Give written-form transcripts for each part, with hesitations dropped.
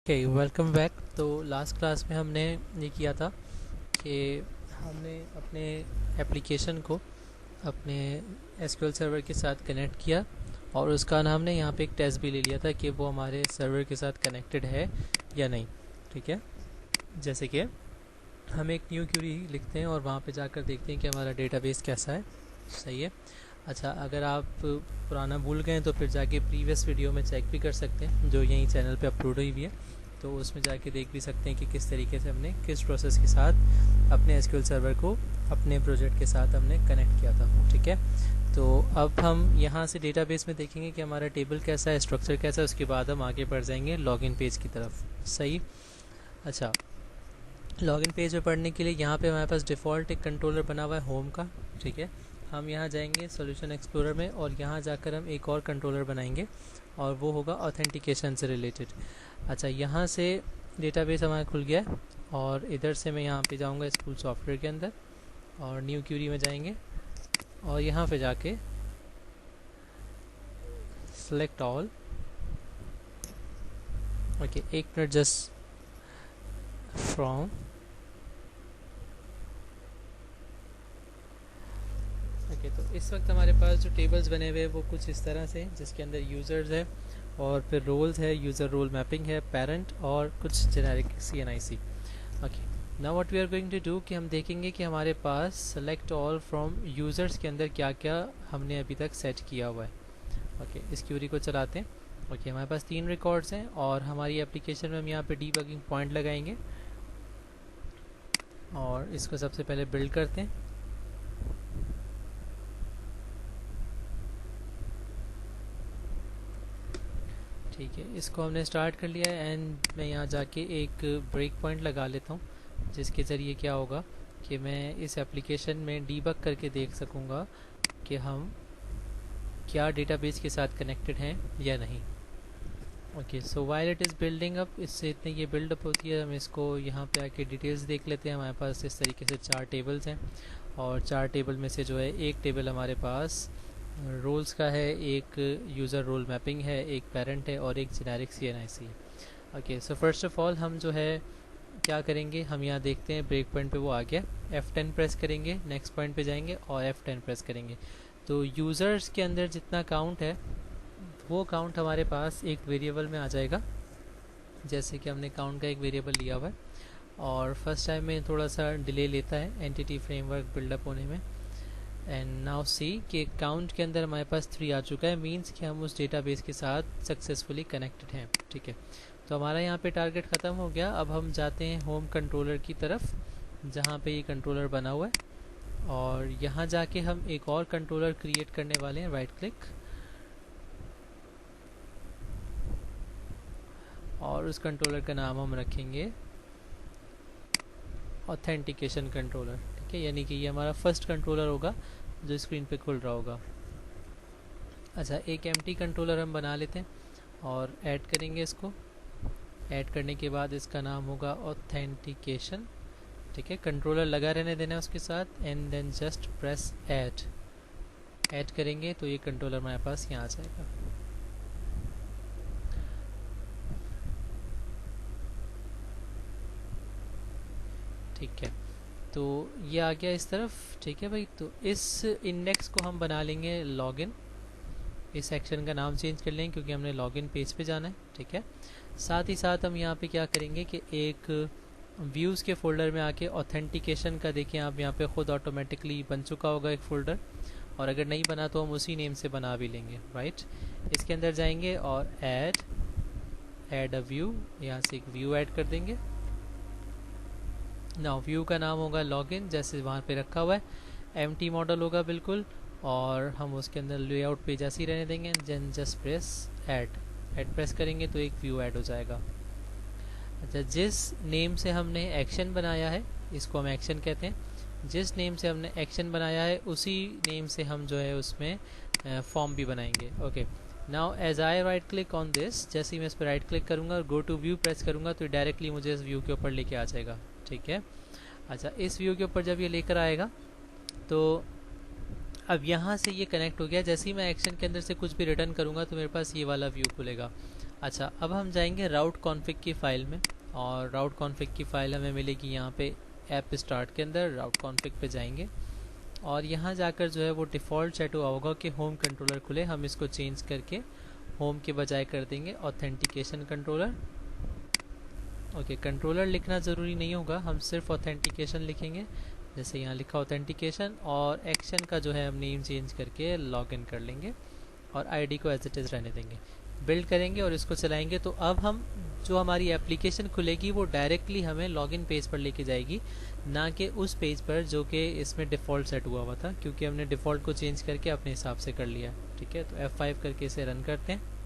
Okay, welcome back. तो last class में हमने ये किया था कि हमने अपने एप्लीकेशन को अपने एसक्यूएल सर्वर के साथ कनेक्ट किया और उसका नाम हमने यहाँ पे एक टेस्ट भी ले लिया था कि वो हमारे सर्वर के साथ कनेक्टेड है या नहीं। ठीक है, जैसे कि हम एक न्यू क्यूरी लिखते हैं और वहाँ पे जाकर देखते हैं कि हमारा डेटाबेस कैसा है। सही है। अच्छा, अगर आप पुराना भूल गए तो फिर जाके प्रीवियस वीडियो में चेक भी कर सकते हैं जो यहीं चैनल पे अपलोड हुई भी है, तो उसमें जाके देख भी सकते हैं कि किस तरीके से हमने किस प्रोसेस के साथ अपने एसक्यूएल सर्वर को अपने प्रोजेक्ट के साथ हमने कनेक्ट किया था। ठीक है, तो अब हम यहाँ से डेटाबेस में देखेंगे कि हमारा टेबल कैसा है, स्ट्रक्चर कैसा है, उसके बाद हम आगे बढ़ जाएंगे लॉगिन पेज की तरफ। सही। अच्छा, लॉगिन पेज पे पढ़ने के लिए यहाँ पे हमारे पास डिफ़ॉल्ट एक कंट्रोलर बना हुआ है होम का। ठीक है, हम यहाँ जाएंगे सॉल्यूशन एक्सप्लोरर में और यहाँ जाकर हम एक और कंट्रोलर बनाएंगे और वो होगा ऑथेंटिकेशन से रिलेटेड। अच्छा, यहाँ से डेटाबेस हमारा खुल गया है और इधर से मैं यहाँ पे जाऊँगा स्कूल सॉफ्टवेयर के अंदर और न्यू क्यूरी में जाएंगे और यहाँ पे जाके सेलेक्ट ऑल। ओके, एक मिनट, जस्ट फ्रॉम। ओके, तो इस वक्त हमारे पास जो टेबल्स बने हुए हैं वो कुछ इस तरह से, जिसके अंदर यूज़र्स है और फिर रोल्स है, यूज़र रोल मैपिंग है, पेरेंट और कुछ generic CNIC। Okay, now what we are going to do कि हम देखेंगे कि हमारे पास सेलेक्ट ऑल फ्रॉम यूज़र्स के अंदर क्या क्या हमने अभी तक सेट किया हुआ है। ओके, इस क्यूरी को चलाते हैं। ओके, हमारे पास 3 रिकॉर्ड्स हैं और हमारी एप्लीकेशन में हम यहाँ पे डीबगिंग पॉइंट लगाएंगे और इसको सबसे पहले बिल्ड करते हैं। ठीक है, इसको हमने स्टार्ट कर लिया है एंड मैं यहाँ जाके एक ब्रेक पॉइंट लगा लेता हूँ जिसके ज़रिए क्या होगा कि मैं इस एप्लीकेशन में डीबग करके देख सकूँगा कि हम क्या डेटाबेस के साथ कनेक्टेड हैं या नहीं। Okay, so while it is building up, इससे इतनी ये बिल्डअप होती है, हम इसको यहाँ पे आके डिटेल्स देख लेते हैं। हमारे पास इस तरीके से 4 टेबल्स हैं और 4 टेबल में से जो है एक टेबल हमारे पास रोल्स का है, एक यूज़र रोल मैपिंग है, एक पेरेंट है और एक जेनेरिक CNIC है। Okay, so first of all हम जो है क्या करेंगे, हम यहाँ देखते हैं ब्रेक पॉइंट पे वो आ गया, F10 प्रेस करेंगे, नेक्स्ट पॉइंट पे जाएंगे और F10 प्रेस करेंगे। तो यूज़र्स के अंदर जितना काउंट है वो काउंट हमारे पास एक वेरिएबल में आ जाएगा, जैसे कि हमने काउंट का एक वेरिएबल लिया हुआ है और फर्स्ट टाइम में थोड़ा सा डिले लेता है एंटिटी फ्रेमवर्क बिल्डअप होने में। एंड नाउ सी कि काउंट के अंदर हमारे पास 3 आ चुका है, मींस कि हम उस डेटाबेस के साथ सक्सेसफुली कनेक्टेड हैं। ठीक है, तो हमारा यहाँ पे टारगेट ख़त्म हो गया। अब हम जाते हैं होम कंट्रोलर की तरफ जहाँ पे ये कंट्रोलर बना हुआ है और यहाँ जाके हम एक और कंट्रोलर क्रिएट करने वाले हैं। राइट क्लिक और उस कंट्रोलर का नाम हम रखेंगे ऑथेंटिकेशन कंट्रोलर। ठीक है, यानी कि ये हमारा फर्स्ट कंट्रोलर होगा जो स्क्रीन पे खुल रहा होगा। अच्छा, एक एम्प्टी कंट्रोलर हम बना लेते हैं और ऐड करेंगे इसको। ऐड करने के बाद इसका नाम होगा ऑथेंटिकेशन। ठीक है, कंट्रोलर लगा रहने देना है उसके साथ and then just press add. Add करेंगे तो ये कंट्रोलर हमारे पास यहाँ आ जाएगा। ठीक है, तो ये आ गया इस तरफ। ठीक है भाई, तो इस इंडेक्स को हम बना लेंगे लॉगिन। इस सेक्शन का नाम चेंज कर लेंगे क्योंकि हमने लॉगिन पेज पे जाना है। ठीक है, साथ ही साथ हम यहाँ पे क्या करेंगे कि एक व्यूज़ के फोल्डर में आके ऑथेंटिकेशन का देखिए आप यहाँ पे ख़ुद ऑटोमेटिकली बन चुका होगा एक फ़ोल्डर, और अगर नहीं बना तो हम उसी नेम से बना भी लेंगे। राइट, इसके अंदर जाएंगे और ऐड अ व्यू, यहाँ से एक व्यू ऐड कर देंगे। नाउ व्यू का नाम होगा लॉगिन, जैसे वहाँ पे रखा हुआ है, एम्प्टी मॉडल होगा बिल्कुल, और हम उसके अंदर लेआउट पेज ऐसे ही रहने देंगे। Then just press add press करेंगे तो एक व्यू ऐड हो जाएगा। अच्छा, जिस नेम से हमने एक्शन बनाया है इसको हम एक्शन कहते हैं। जिस नेम से हमने एक्शन बनाया है उसी नेम से हम जो है उसमें फॉर्म भी बनाएंगे। Okay, now as I right click on this, जैसे ही मैं इस पर राइट क्लिक करूँगा और गो टू व्यू प्रेस करूँगा तो डायरेक्टली मुझे इस व्यू के ऊपर लेके आ जाएगा। ठीक है, अच्छा, इस व्यू के ऊपर जब ये लेकर आएगा तो अब यहाँ से ये कनेक्ट हो गया। जैसे ही मैं एक्शन के अंदर से कुछ भी रिटर्न करूँगा तो मेरे पास ये वाला व्यू खुलेगा अच्छा, अब हम जाएंगे राउट कॉन्फ़िग की फ़ाइल में, और राउट कॉन्फ़िग की फ़ाइल हमें मिलेगी यहाँ पे ऐप स्टार्ट के अंदर। राउट कॉन्फ़िग पे जाएंगे और यहाँ जाकर जो है वो डिफ़ॉल्ट सेट हुआ होगा कि होम कंट्रोलर खुले। हम इसको चेंज करके होम के बजाय कर देंगे ऑथेंटिकेशन कंट्रोलर। ओके, कंट्रोलर लिखना ज़रूरी नहीं होगा, हम सिर्फ ऑथेंटिकेशन लिखेंगे। जैसे यहाँ लिखा ऑथेंटिकेशन, और एक्शन का जो है हम नेम चेंज करके लॉगिन कर लेंगे और आईडी को एज इट इज़ रहने देंगे। बिल्ड करेंगे और इसको चलाएंगे तो अब हम जो हमारी एप्लीकेशन खुलेगी वो डायरेक्टली हमें लॉगिन पेज पर लेके जाएगी, ना कि उस पेज पर जो कि इसमें डिफ़ॉल्ट सेट हुआ हुआ था, क्योंकि हमने डिफ़ॉल्ट को चेंज करके अपने हिसाब से कर लिया। ठीक है, तो F5 करके इसे रन करते हैं।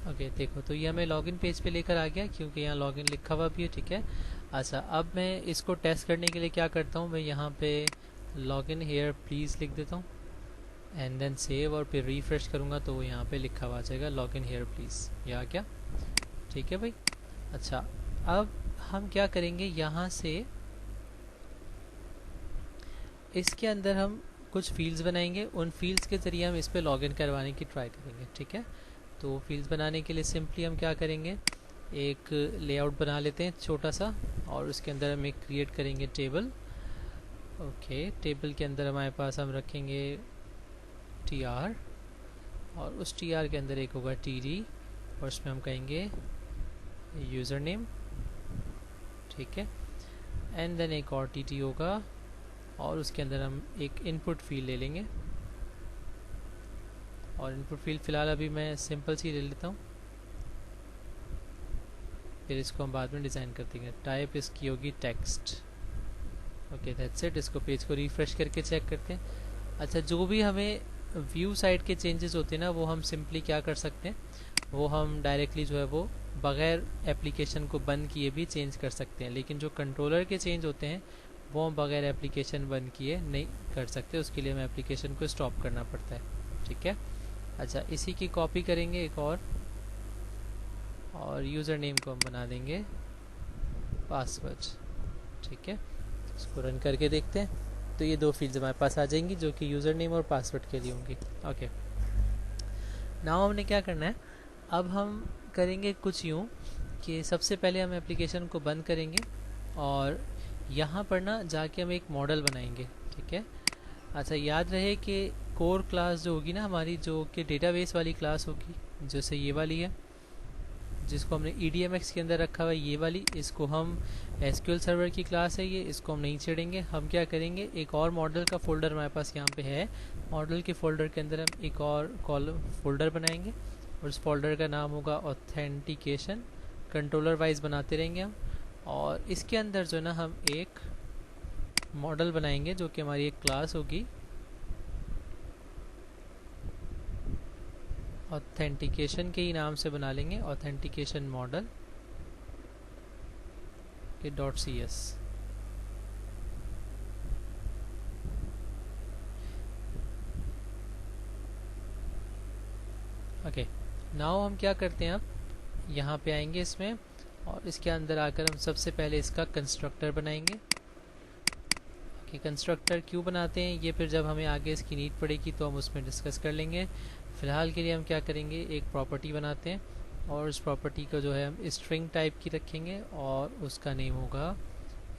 ओके, देखो तो ये हमें लॉगिन पेज पे लेकर आ गया, क्योंकि यहाँ लॉगिन लिखा हुआ भी है। ठीक है, अच्छा, अब मैं इसको टेस्ट करने के लिए क्या करता हूँ, मैं यहाँ पे लॉगिन हेयर प्लीज़ लिख देता हूँ एंड देन सेव, और फिर रिफ्रेश करूँगा तो वो यहाँ पे लिखा हुआ आ जाएगा लॉगिन हेयर प्लीज़। ये आ गया। ठीक है भाई। अच्छा, अब हम क्या करेंगे, यहाँ से इसके अंदर हम कुछ फील्ड्स बनाएंगे, उन फील्ड्स के ज़रिए हम इस पर लॉगिन करवाने की ट्राई करेंगे। ठीक है, तो फील्ड्स बनाने के लिए सिंपली हम क्या करेंगे, एक लेआउट बना लेते हैं छोटा सा, और उसके अंदर हम एक क्रिएट करेंगे टेबल। ओके, टेबल के अंदर हमारे पास हम रखेंगे TR, और उस TR के अंदर एक होगा TD, और उसमें हम कहेंगे यूज़र नेम। ठीक है, एंड देन एक और TT होगा, और उसके अंदर हम एक इनपुट फील्ड ले लेंगे, और इनपुट फील्ड फ़िलहाल अभी मैं सिंपल सी ले लेता हूँ, फिर इसको हम बाद में डिज़ाइन कर देंगे। टाइप इसकी होगी टेक्स्ट। Okay, that's it. इसको पेज को रिफ़्रेश करके चेक करते हैं। अच्छा, जो भी हमें व्यू साइड के चेंजेस होते हैं ना, वो हम सिंपली क्या कर सकते हैं, वो हम डायरेक्टली जो है वो बग़ैर एप्लीकेशन को बंद किए भी चेंज कर सकते हैं। लेकिन जो कंट्रोलर के चेंज होते हैं वो हम बग़ैर एप्लीकेशन बंद किए नहीं कर सकते, उसके लिए हमें एप्लीकेशन को स्टॉप करना पड़ता है। ठीक है, अच्छा, इसी की कॉपी करेंगे एक और यूज़र नेम को हम बना देंगे पासवर्ड। ठीक है, इसको रन करके देखते हैं तो ये दो फील्ड्स हमारे पास आ जाएंगी जो कि यूज़र नेम और पासवर्ड के लिए होंगी। ओके, नाउ हमने क्या करना है, अब हम करेंगे कुछ यूँ कि सबसे पहले हम एप्लीकेशन को बंद करेंगे और यहाँ पर ना जाके हम एक मॉडल बनाएंगे। ठीक है, अच्छा, याद रहे कि कोर क्लास जो होगी ना हमारी, जो कि डेटाबेस वाली क्लास होगी, जैसे ये वाली है जिसको हमने EDMX के अंदर रखा हुआ है, ये वाली, इसको हम SQL सर्वर की क्लास है ये, इसको हम नहीं छेड़ेंगे। हम क्या करेंगे, एक और मॉडल का फ़ोल्डर हमारे पास यहाँ पे है, मॉडल के फ़ोल्डर के अंदर हम एक और कॉलम फ़ोल्डर बनाएंगे, और उस फोल्डर का नाम होगा ऑथेंटिकेशन। कंट्रोलर वाइज बनाते रहेंगे हम, और इसके अंदर जो है ना हम एक मॉडल बनाएंगे जो कि हमारी एक क्लास होगी, ऑथेंटिकेशन के ही नाम से बना लेंगे, ऑथेंटिकेशन मॉडल के .cs। ओके, नाउ हम क्या करते हैं, अब यहाँ पे आएंगे इसमें, और इसके अंदर आकर हम सबसे पहले इसका कंस्ट्रक्टर बनाएंगे। ओके, कंस्ट्रक्टर क्यों बनाते हैं ये फिर जब हमें आगे इसकी नीड पड़ेगी तो हम उसमें डिस्कस कर लेंगे। फ़िलहाल के लिए हम क्या करेंगे, एक प्रॉपर्टी बनाते हैं, और उस प्रॉपर्टी को जो है हम स्ट्रिंग टाइप की रखेंगे, और उसका नेम होगा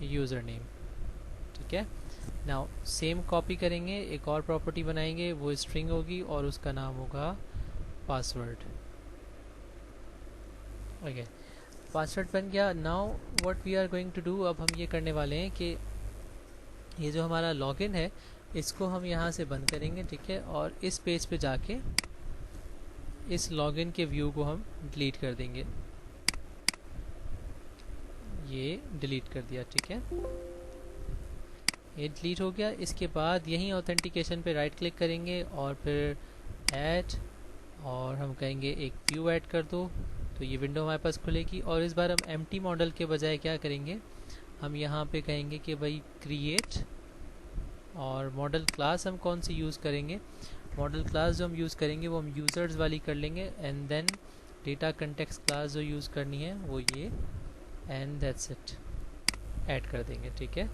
यूज़र नेम। ठीक है, नाउ सेम कॉपी करेंगे, एक और प्रॉपर्टी बनाएंगे, वो स्ट्रिंग होगी और उसका नाम होगा पासवर्ड। ओके, पासवर्ड बन गया। Now what we are going to do, अब हम ये करने वाले हैं कि ये जो हमारा लॉगिन है इसको हम यहाँ से बंद करेंगे। ठीक है, और इस पेज पे जाके इस लॉगिन के व्यू को हम डिलीट कर देंगे। ये डिलीट कर दिया। ठीक है, ये डिलीट हो गया। इसके बाद यहीं ऑथेंटिकेशन पे राइट क्लिक करेंगे और फिर ऐड, और हम कहेंगे एक व्यू ऐड कर दो, तो ये विंडो हमारे पास खुलेगी। और इस बार हम एम्प्टी मॉडल के बजाय क्या करेंगे, हम यहाँ पे कहेंगे कि भाई क्रिएट, और मॉडल क्लास हम कौन सी यूज़ करेंगे, मॉडल क्लास जो हम यूज़ करेंगे वो हम यूज़र्स वाली कर लेंगे। And then data context class जो यूज़ करनी है वो ये, एंड दैट्स इट, ऐड कर देंगे। ठीक है,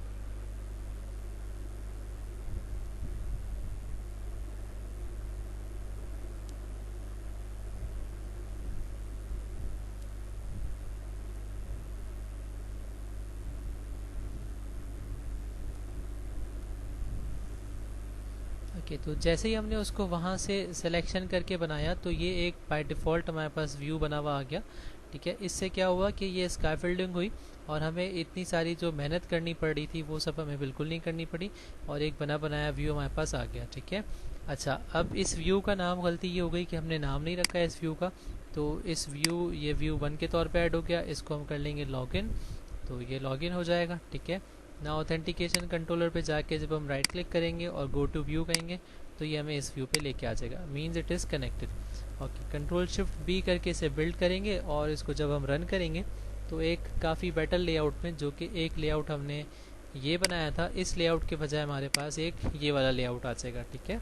ओके। तो जैसे ही हमने उसको वहाँ से सिलेक्शन करके बनाया तो ये एक बाय डिफ़ॉल्ट हमारे पास व्यू बना हुआ आ गया। ठीक है, इससे क्या हुआ कि ये स्काई फिल्डिंग हुई और हमें इतनी सारी जो मेहनत करनी पड़ रही थी वो सब हमें बिल्कुल नहीं करनी पड़ी, और एक बना बनाया व्यू हमारे पास आ गया। ठीक है, अच्छा, अब इस व्यू का नाम, गलती ये हो गई कि हमने नाम नहीं रखा है इस व्यू का। तो इस व्यू, ये व्यू 1 के तौर पे ऐड हो गया, इसको हम कर लेंगे लॉगिन, तो ये लॉगिन हो जाएगा। ठीक है, ना ऑथेंटिकेशन कंट्रोलर पे जाके जब हम राइट क्लिक करेंगे और गो टू व्यू कहेंगे तो ये हमें इस व्यू पे लेके आ जाएगा, means it is connected. Okay, control shift B करके इसे बिल्ड करेंगे और इसको जब हम रन करेंगे तो एक काफ़ी बेटर लेआउट में, जो कि एक लेआउट हमने ये बनाया था, इस लेआउट के बजाय हमारे पास एक ये वाला लेआउट आ जाएगा। ठीक है,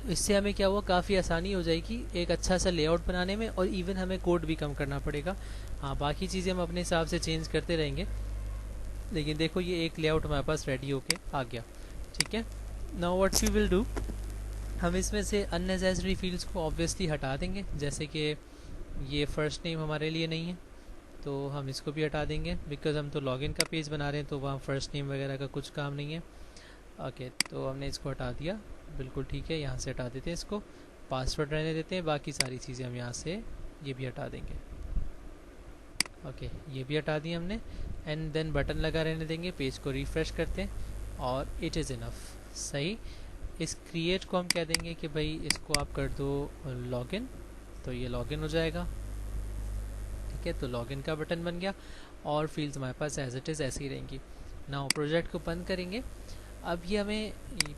इससे हमें क्या हुआ, काफ़ी आसानी हो जाएगी एक अच्छा सा लेआउट बनाने में, और इवन हमें कोड भी कम करना पड़ेगा। हाँ, बाकी चीज़ें हम अपने हिसाब से चेंज करते रहेंगे, लेकिन देखो ये एक लेआउट हमारे पास रेडी होके आ गया। ठीक है, now what we will do, हम इसमें से अननेसेसरी फील्ड्स को ऑब्वियसली हटा देंगे, जैसे कि ये फर्स्ट नेम हमारे लिए नहीं है तो हम इसको भी हटा देंगे, बिकॉज हम तो लॉगिन का पेज बना रहे हैं तो वहाँ फर्स्ट नेम वगैरह का कुछ काम नहीं है। ओके, तो हमने इसको हटा दिया, बिल्कुल ठीक है, यहाँ से हटा देते हैं इसको, पासवर्ड रहने देते हैं, बाकी सारी चीज़ें हम यहाँ से ये भी हटा देंगे। ओके, ये भी हटा दिया हमने, एंड देन बटन लगा रहने देंगे, पेज को रिफ़्रेश करते हैं और इट इज़ इनफ। सही, इस क्रिएट को हम कह देंगे कि भाई इसको आप कर दो लॉगिन, तो ये लॉगिन हो जाएगा। ठीक है, तो लॉगिन का बटन बन गया और फील्ड्स हमारे पास एज इट इज़ ऐसी ही रहेंगी। नाउ प्रोजेक्ट को बंद करेंगे। अब ये हमें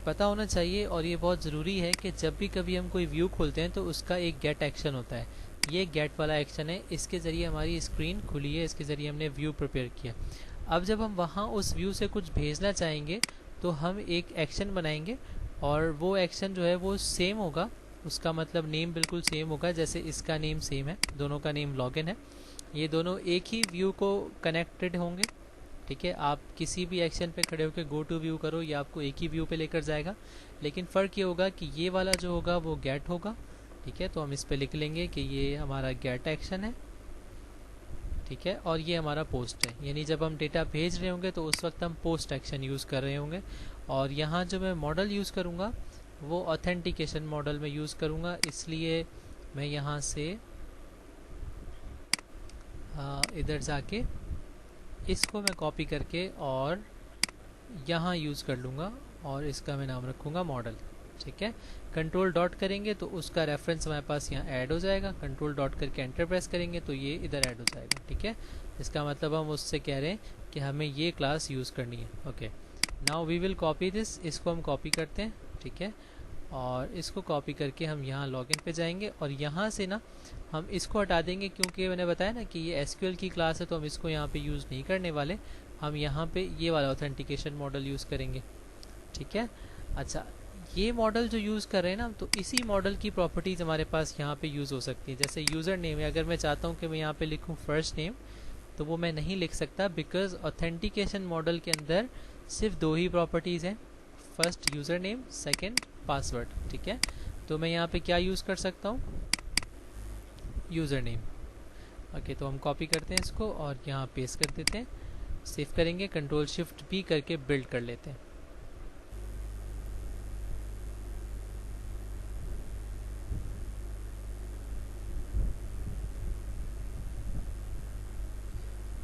पता होना चाहिए, और ये बहुत ज़रूरी है कि जब भी कभी हम कोई व्यू खोलते हैं तो उसका एक गेट एक्शन होता है। ये गेट वाला एक्शन है, इसके ज़रिए हमारी स्क्रीन खुली है, इसके ज़रिए हमने व्यू प्रिपेयर किया। अब जब हम वहाँ उस व्यू से कुछ भेजना चाहेंगे तो हम एक एक्शन बनाएंगे, और वो एक्शन जो है वो सेम होगा, उसका मतलब नेम बिल्कुल सेम होगा, जैसे इसका नेम सेम है, दोनों का नेम लॉगिन है, ये दोनों एक ही व्यू को कनेक्टेड होंगे। ठीक है, आप किसी भी एक्शन पे खड़े होकर गो टू व्यू करो, ये आपको एक ही व्यू पे लेकर जाएगा, लेकिन फ़र्क ये होगा कि ये वाला जो होगा वो गेट होगा। ठीक है, तो हम इस पे लिख लेंगे कि ये हमारा गेट एक्शन है। ठीक है, और ये हमारा पोस्ट है, यानी जब हम डेटा भेज रहे होंगे तो उस वक्त हम पोस्ट एक्शन यूज़ कर रहे होंगे। और यहाँ जो मैं मॉडल यूज़ करूँगा वो ऑथेंटिकेशन मॉडल में यूज़ करूँगा, इसलिए मैं यहाँ से इधर जाके इसको मैं कॉपी करके और यहाँ यूज़ कर लूँगा, और इसका मैं नाम रखूँगा मॉडल। ठीक है, कंट्रोल डॉट करेंगे तो उसका रेफरेंस हमारे पास यहाँ ऐड हो जाएगा, कंट्रोल डॉट करके एंटर प्रेस करेंगे तो ये इधर ऐड हो जाएगा। ठीक है, इसका मतलब हम उससे कह रहे हैं कि हमें ये क्लास यूज़ करनी है। Okay, now we will copy this, इसको हम कॉपी करते हैं। ठीक है, और इसको कॉपी करके हम यहाँ लॉगिन पे जाएंगे, और यहाँ से ना हम इसको हटा देंगे, क्योंकि मैंने बताया ना कि ये एसक्यूएल की क्लास है तो हम इसको यहाँ पे यूज़ नहीं करने वाले, हम यहाँ पे ये वाला ऑथेंटिकेशन मॉडल यूज़ करेंगे। ठीक है, अच्छा, ये मॉडल जो यूज़ कर रहे हैं ना, तो इसी मॉडल की प्रॉपर्टीज़ हमारे पास यहाँ पे यूज़ हो सकती है। जैसे यूज़र नेम है, अगर मैं चाहता हूँ कि मैं यहाँ पे लिखूँ फर्स्ट नेम, तो वो मैं नहीं लिख सकता, बिकॉज ऑथेंटिकेशन मॉडल के अंदर सिर्फ दो ही प्रॉपर्टीज़ हैं, first user name, second password. ठीक है, तो मैं यहाँ पे क्या यूज़ कर सकता हूँ, यूज़र नेम। ओके, तो हम कॉपी करते हैं इसको और यहाँ पेस्ट कर देते हैं, सेव करेंगे, कंट्रोल शिफ्ट भी करके बिल्ड कर लेते हैं।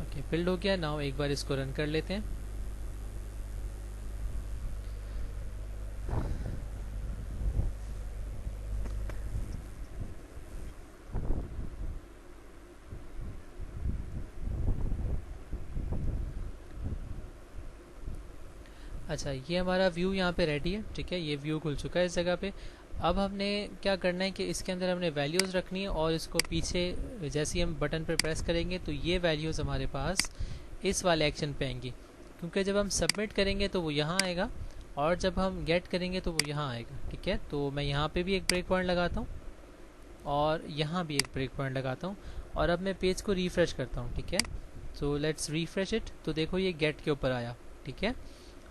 ओके, बिल्ड हो गया। नाउ एक बार इसको रन कर लेते हैं। अच्छा, ये हमारा व्यू यहाँ पे रेडी है। ठीक है, ये व्यू खुल चुका है इस जगह पे। अब हमने क्या करना है कि इसके अंदर हमने वैल्यूज़ रखनी है और इसको पीछे जैसे ही हम बटन पर प्रेस करेंगे तो ये वैल्यूज़ हमारे पास इस वाले एक्शन पे आएंगी, क्योंकि जब हम सबमिट करेंगे तो वो यहाँ आएगा और जब हम गेट करेंगे तो वो यहाँ आएगा। ठीक है, तो मैं यहाँ पे भी एक ब्रेक पॉइंट लगाता हूँ और यहाँ भी एक ब्रेक पॉइंट लगाता हूँ और अब मैं पेज को रिफ़्रेश करता हूँ। ठीक है, सो लेट्स रिफ़्रेश इट। तो देखो ये गेट के ऊपर आया। ठीक है,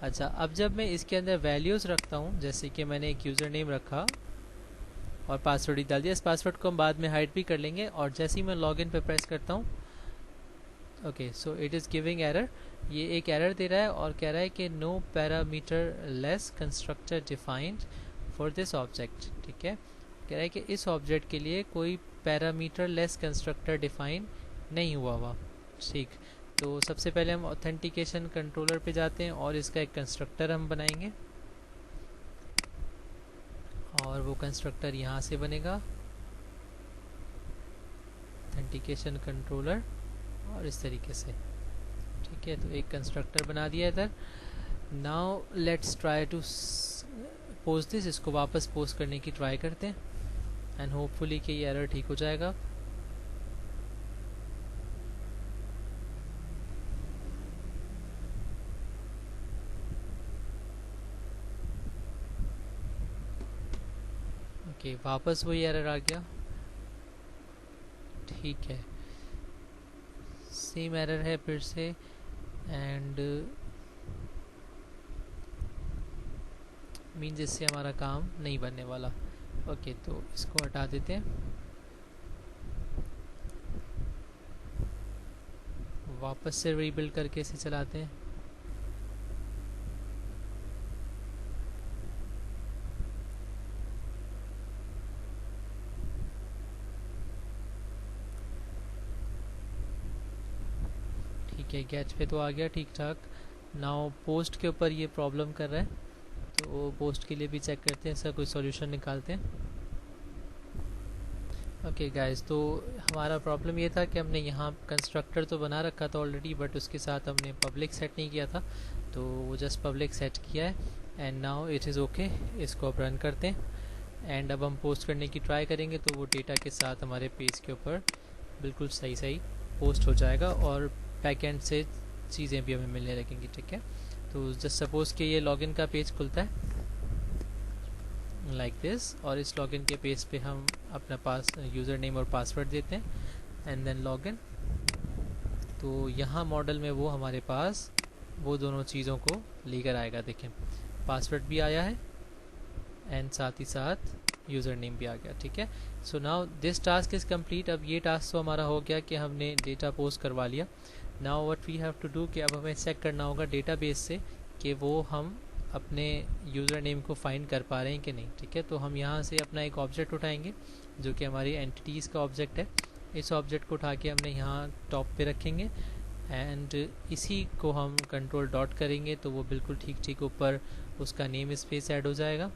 अच्छा अब जब मैं इसके अंदर वैल्यूज़ रखता हूँ, जैसे कि मैंने एक यूज़र नेम रखा और पासवर्ड ही डाल दिया। इस पासवर्ड को हम बाद में हाइड भी कर लेंगे और जैसे ही मैं लॉगिन पे प्रेस करता हूँ, okay so it is giving error. ये एक एरर दे रहा है और कह रहा है कि no parameter less constructor defined for this object. ठीक है, कह रहा है कि इस ऑब्जेक्ट के लिए कोई पैरामीटर लेस कंस्ट्रक्टर डिफाइन नहीं हुआ। ठीक, तो सबसे पहले हम ऑथेंटिकेशन कंट्रोलर पे जाते हैं और इसका एक कंस्ट्रक्टर हम बनाएंगे और वो कंस्ट्रक्टर यहाँ से बनेगा ऑथेंटिकेशन कंट्रोलर और इस तरीके से। ठीक है, तो एक कंस्ट्रक्टर बना दिया इधर। Now let's try to post this. इसको वापस पोस्ट करने की ट्राई करते हैं एंड होपफुली कि ये एरर ठीक हो जाएगा। ओके, वापस वही एरर आ गया। ठीक है, सेम एरर है फिर से एंड मीन्स इससे हमारा काम नहीं बनने वाला। ओके, तो इसको हटा देते हैं, वापस से रीबिल्ड करके इसे चलाते हैं। ठीक है, गेट पे तो आ गया ठीक ठाक। नाउ पोस्ट के ऊपर ये प्रॉब्लम कर रहा है, तो पोस्ट के लिए भी चेक करते हैं, इसका कोई सॉल्यूशन निकालते हैं। ओके गाइस, तो हमारा प्रॉब्लम ये था कि हमने यहाँ कंस्ट्रक्टर तो बना रखा था ऑलरेडी, बट उसके साथ हमने पब्लिक सेट नहीं किया था, तो वो जस्ट पब्लिक सेट किया है and now it is okay. इसको अब रन करते हैं एंड अब हम पोस्ट करने की ट्राई करेंगे तो वो डेटा के साथ हमारे पेज के ऊपर बिल्कुल सही सही पोस्ट हो जाएगा और बैकएंड से चीज़ें भी हमें मिलने लगेंगी। ठीक है, तो जस्ट सपोज़ कि ये लॉगिन का पेज खुलता है लाइक दिस और इस लॉगिन के पेज पे हम अपना यूज़र नेम और पासवर्ड देते हैं एंड देन लॉगिन। तो यहाँ मॉडल में वो हमारे पास वो दोनों चीज़ों को लेकर आएगा। देखें, पासवर्ड भी आया है एंड साथ ही साथ यूज़र नेम भी आ गया। ठीक है, so now this task is complete. अब ये टास्क तो हमारा हो गया कि हमने डेटा पोस्ट करवा लिया। Now what we have to do कि अब हमें चेक करना होगा डेटाबेस से कि वो हम अपने यूज़र नेम को फाइंड कर पा रहे हैं कि नहीं। ठीक है, तो हम यहाँ से अपना एक ऑब्जेक्ट उठाएंगे जो कि हमारी एंटिटीज़ का ऑब्जेक्ट है। इस ऑब्जेक्ट को उठा के हमने यहाँ टॉप पे रखेंगे एंड इसी को हम कंट्रोल डॉट करेंगे तो वो बिल्कुल ठीक ठीक ऊपर उसका नेम स्पेस ऐड हो जाएगा।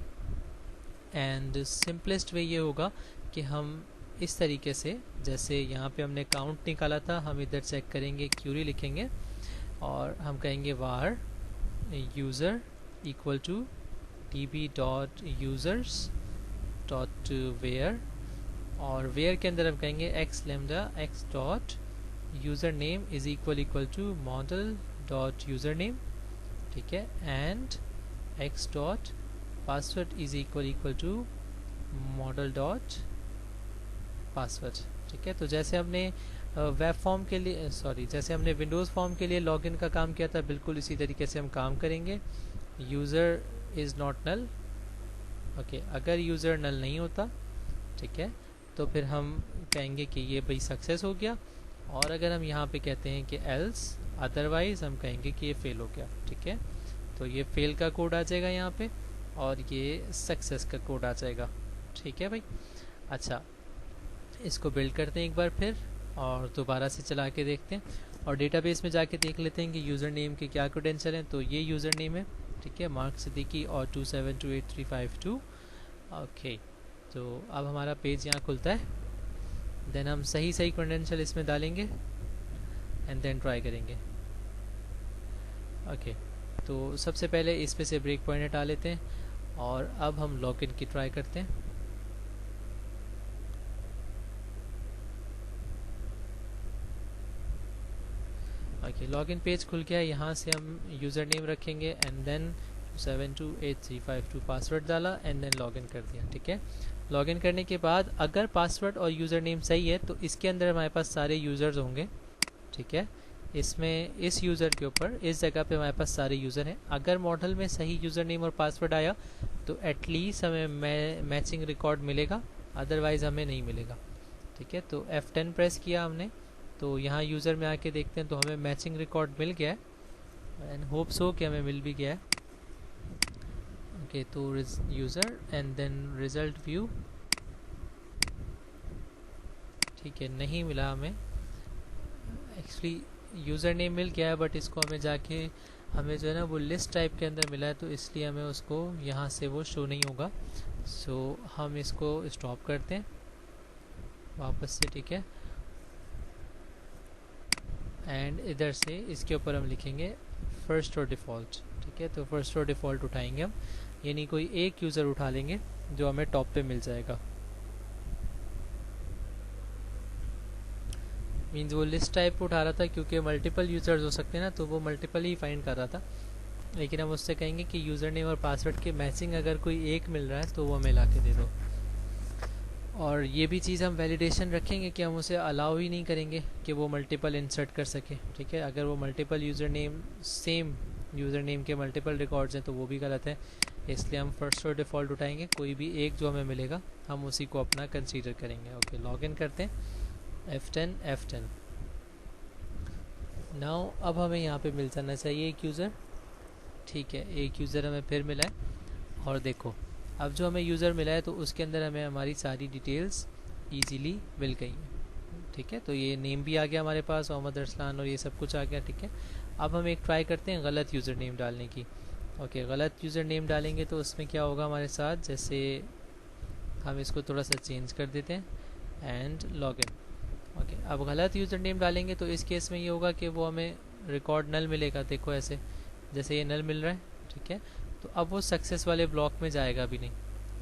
एंड सिंपलेस्ट वे ये होगा कि हम इस तरीके से, जैसे यहाँ पे हमने काउंट निकाला था, हम इधर चेक करेंगे, क्यूरी लिखेंगे और हम कहेंगे var user equal to db dot users dot where और वेयर के अंदर हम कहेंगे x lambda x dot user name is equal to model dot user name. ठीक है, and x dot password is equal to model dot password. ठीक है, तो जैसे हमने वेब फॉर्म के लिए जैसे हमने विंडोज़ फॉर्म के लिए लॉगिन का काम किया था, बिल्कुल इसी तरीके से हम काम करेंगे। User is not null. Okay, अगर यूज़र नल नहीं होता, ठीक है, तो फिर हम कहेंगे कि ये भाई सक्सेस हो गया और अगर हम यहाँ पे कहते हैं कि एल्स अदरवाइज़ हम कहेंगे कि ये फेल हो गया। ठीक है, तो ये फेल का कोड आ जाएगा यहाँ पे और ये सक्सेस का कोड आ जाएगा। ठीक है भाई, अच्छा इसको बिल्ड करते हैं एक बार फिर और दोबारा से चला के देखते हैं और डेटाबेस में जाके देख लेते हैं कि यूज़र नेम के क्या क्रेडेंशियल हैं। तो ये यूज़र नेम है, ठीक है, मार्क सिद्दीकी और 272832। ओके, तो अब हमारा पेज यहाँ खुलता है। देन हम सही सही क्रेडेंशियल इसमें डालेंगे एंड देन ट्राई करेंगे। ओके, तो सबसे पहले इस पे से ब्रेक पॉइंट हटा लेते हैं और अब हम लॉगिन की ट्राई करते हैं। ओके, लॉगिन पेज खुल गया। यहाँ से हम यूज़र नेम रखेंगे एंड देन 728352 पासवर्ड डाला एंड देन लॉगिन कर दिया। ठीक है, लॉगिन करने के बाद अगर पासवर्ड और यूज़र नेम सही है तो इसके अंदर हमारे पास सारे यूज़र्स होंगे। ठीक है, इसमें इस यूज़र के ऊपर इस जगह पे हमारे पास सारे यूज़र हैं। अगर मॉडल में सही यूज़र नेम और पासवर्ड आया तो एटलीस्ट हमें मैचिंग रिकॉर्ड मिलेगा, अदरवाइज़ हमें नहीं मिलेगा। ठीक है, तो F10 प्रेस किया हमने, तो यहाँ यूज़र में आके देखते हैं तो हमें मैचिंग रिकॉर्ड मिल गया है एंड होप सो कि हमें मिल भी गया है। ओके, तो user and then result view. ठीक है, नहीं मिला हमें, एक्चुअली यूज़र नेम मिल गया है बट इसको हमें जाके हमें जो है ना वो लिस्ट टाइप के अंदर मिला है, तो इसलिए हमें उसको यहाँ से वो शो नहीं होगा। सो हम इसको स्टॉप करते हैं वापस से। ठीक है, एंड इधर से इसके ऊपर हम लिखेंगे फर्स्ट और डिफ़ॉल्ट। ठीक है, तो फर्स्ट और डिफ़ॉल्ट उठाएंगे हम, यानी कोई एक यूज़र उठा लेंगे जो हमें टॉप पे मिल जाएगा। मीन्स वो लिस्ट टाइप उठा रहा था क्योंकि मल्टीपल यूज़र्स हो सकते हैं ना, तो वो मल्टीपल ही फाइंड कर रहा था। लेकिन हम उससे कहेंगे कि यूज़र नेम और पासवर्ड के मैचिंग अगर कोई एक मिल रहा है तो वो हमें ला के दे दो। और ये भी चीज़ हम वैलिडेशन रखेंगे कि हम उसे अलाउ ही नहीं करेंगे कि वो मल्टीपल इंसर्ट कर सके। ठीक है, अगर वो multiple user name same user name के मल्टीपल रिकॉर्ड्स हैं तो वो भी गलत है। इसलिए हम फर्स्ट और डिफ़ॉल्ट उठाएंगे, कोई भी एक जो हमें मिलेगा हम उसी को अपना कंसीडर करेंगे। ओके, लॉगिन करते हैं F10। नाउ अब हमें यहाँ पे मिल जाना चाहिए एक यूज़र। ठीक है, एक यूज़र हमें फिर मिला है और देखो अब जो हमें यूज़र मिला है तो उसके अंदर हमें हमारी सारी डिटेल्स इजीली मिल गई हैं। ठीक है, तो ये नेम भी आ गया हमारे पास, मोहम्मद अरसलान, और ये सब कुछ आ गया। ठीक है, अब हम एक ट्राई करते हैं गलत यूज़र नेम डालने की। ओके, गलत यूज़र नेम डालेंगे तो उसमें क्या होगा हमारे साथ, जैसे हम इसको थोड़ा सा चेंज कर देते हैं एंड लॉगिन। ओके, अब गलत यूज़र नेम डालेंगे तो इस केस में ये होगा कि वो हमें रिकॉर्ड नल मिलेगा। देखो ऐसे जैसे ये नल मिल रहा है। ठीक है, तो अब वो सक्सेस वाले ब्लॉक में जाएगा भी नहीं,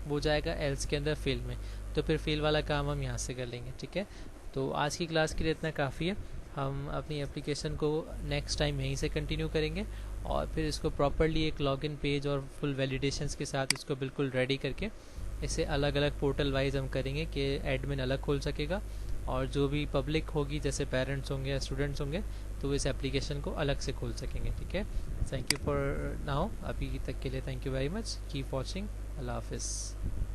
वो जाएगा एल्स के अंदर फेल में। तो फिर फेल वाला काम हम यहाँ से कर लेंगे। ठीक है, तो आज की क्लास के लिए इतना काफ़ी है। हम अपनी एप्लीकेशन को नेक्स्ट टाइम यहीं से कंटिन्यू करेंगे और फिर इसको प्रॉपरली एक लॉगिन पेज और फुल वैलिडेशंस के साथ इसको बिल्कुल रेडी करके इसे अलग अलग पोर्टल वाइज हम करेंगे कि एडमिन अलग खोल सकेगा और जो भी पब्लिक होगी जैसे पेरेंट्स होंगे या स्टूडेंट्स होंगे तो इस एप्लीकेशन को अलग से खोल सकेंगे। ठीक है, थैंक यू फॉर नाउ, अभी तक के लिए thank you very much, keep watching, अल्लाह हाफिज़।